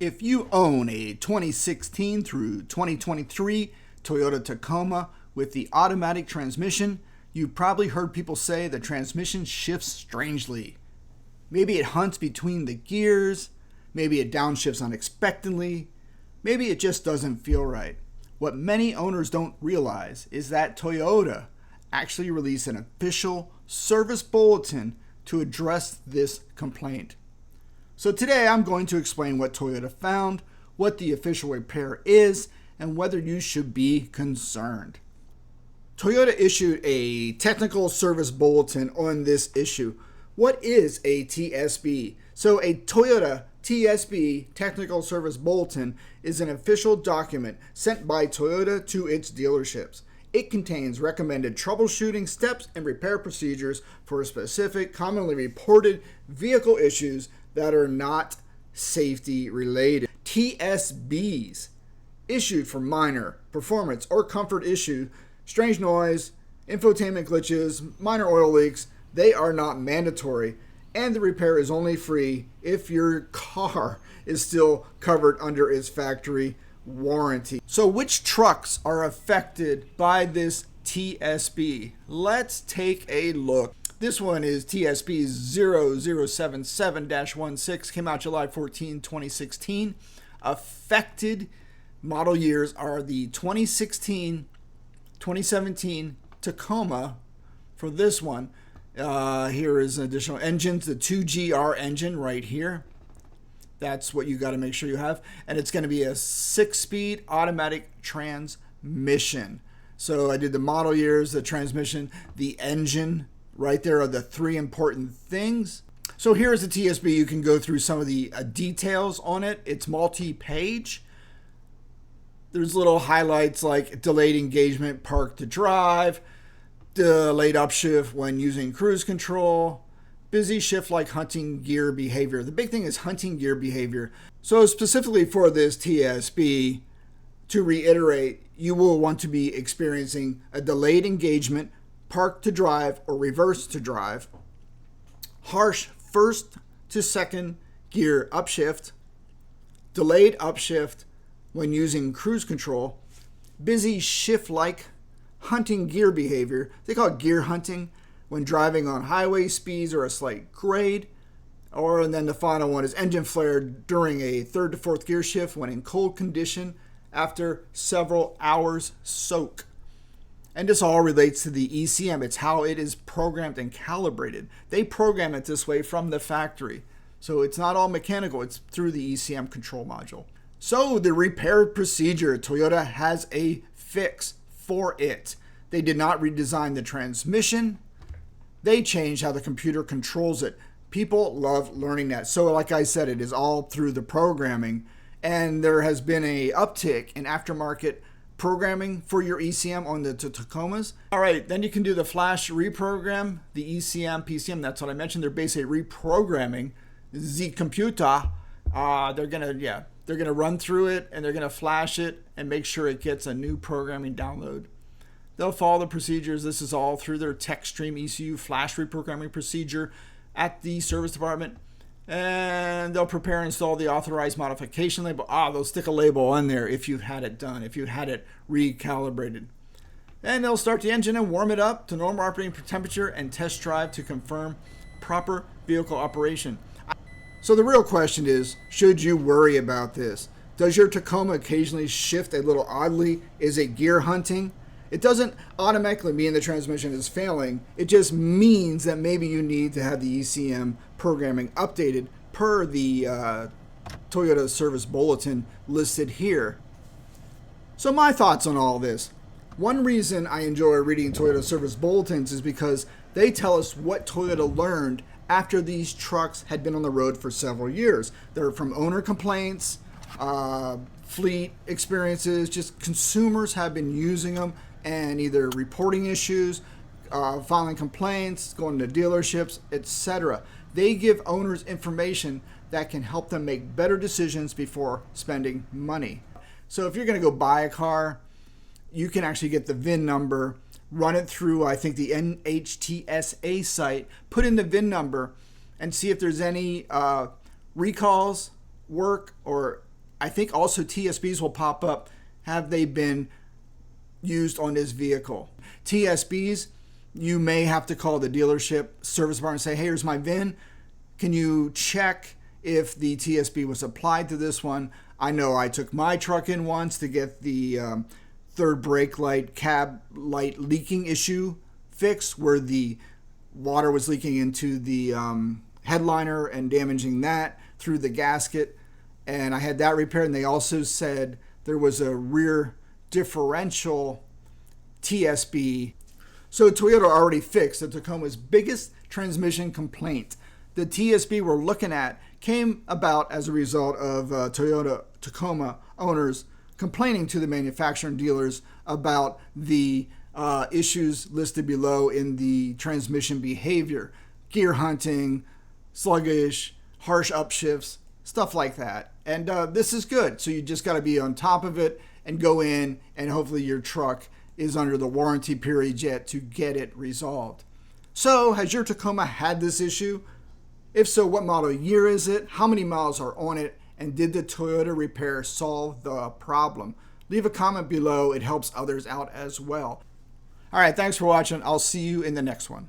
If you own a 2016 through 2023 Toyota Tacoma with the automatic transmission, you've probably heard people say the transmission shifts strangely. Maybe it hunts between the gears, maybe it downshifts unexpectedly, maybe it just doesn't feel right. What many owners don't realize is that Toyota actually released an official service bulletin to address this complaint. So today I'm going to explain what Toyota found, what the official repair is, and whether you should be concerned. Toyota issued a Technical Service Bulletin on this issue. What is a TSB? So a Toyota TSB Technical Service Bulletin is an official document sent by Toyota to its dealerships. It contains recommended troubleshooting steps and repair procedures for specific, commonly reported vehicle issues that are not safety related. TSBs issued for minor performance or comfort issues, strange noise, infotainment glitches, minor oil leaks, they are not mandatory, and the repair is only free if your car is still covered under its factory warranty. So which trucks are affected by this TSB? Let's take a look. This one is TSB-0077-16, came out July 14, 2016. Affected model years are the 2016, 2017 Tacoma for this one. Here is additional engines, the 2GR engine right here. That's what you got to make sure you have. And it's going to be a 6-speed automatic transmission. So I did the model years, the transmission, the engine. Right there are the three important things. So here's the TSB. You can go through some of the details on it. It's multi-page. There's little highlights like delayed engagement, park to drive, delayed upshift when using cruise control, busy shift like hunting gear behavior. The big thing is hunting gear behavior. So specifically for this TSB, to reiterate, you will want to be experiencing a delayed engagement, park to drive or reverse to drive, harsh first to second gear upshift, delayed upshift when using cruise control, busy shift like hunting gear behavior. They call it gear hunting when driving on highway speeds or a slight grade. And then the final one is engine flare during a third to fourth gear shift when in cold condition after several hours soak. And this all relates to the ECM. It's how it is programmed and calibrated. They program it this way from the factory. So it's not all mechanical. It's through the ECM control module. So the repair procedure, Toyota has a fix for it. They did not redesign the transmission. They changed how the computer controls it. People love learning that. So like I said, it is all through the programming. And there has been an uptick in aftermarket programming for your ECM on the Tacomas. All right, then you can do the flash reprogram, the ECM, PCM, that's what I mentioned. They're basically reprogramming the computer. They're gonna run through it and they're gonna flash it and make sure it gets a new programming download. They'll follow the procedures. This is all through their TechStream ECU flash reprogramming procedure at the service department. And they'll prepare and install the authorized modification label. They'll stick a label on there if you've had it done, if you've had it recalibrated. And they'll start the engine and warm it up to normal operating temperature and test drive to confirm proper vehicle operation. So the real question is, should you worry about this? Does your Tacoma occasionally shift a little oddly? Is it gear hunting? It doesn't automatically mean the transmission is failing. It just means that maybe you need to have the ECM programming updated per the Toyota Service Bulletin listed here. So my thoughts on all this. One reason I enjoy reading Toyota Service Bulletins is because they tell us what Toyota learned after these trucks had been on the road for several years. They're from owner complaints, fleet experiences, just consumers have been using them and either reporting issues, filing complaints, going to dealerships, etc. They give owners information that can help them make better decisions before spending money. So if you're going to go buy a car, you can actually get the VIN number, run it through, I think, the NHTSA site, put in the VIN number, and see if there's any recalls, work, or I think also TSBs will pop up. Have they been used on this vehicle? TSBs, you may have to call the dealership service department and say, hey, here's my VIN. Can you check if the TSB was applied to this one? I know I took my truck in once to get the third brake light, cab light leaking issue fixed, where the water was leaking into the headliner and damaging that through the gasket. And I had that repaired. And they also said there was a rear differential TSB. So Toyota already fixed the Tacoma's biggest transmission complaint. The TSB we're looking at came about as a result of Toyota Tacoma owners complaining to the manufacturer and dealers about the issues listed below in the transmission behavior: gear hunting, sluggish, harsh upshifts, stuff like that. And this is good. So you just got to be on top of it and go in, and hopefully your truck is under the warranty period yet to get it resolved. So has your Tacoma had this issue? If so, what model year is it? How many miles are on it? And did the Toyota repair solve the problem? Leave a comment below. It helps others out as well. All right, thanks for watching. I'll see you in the next one.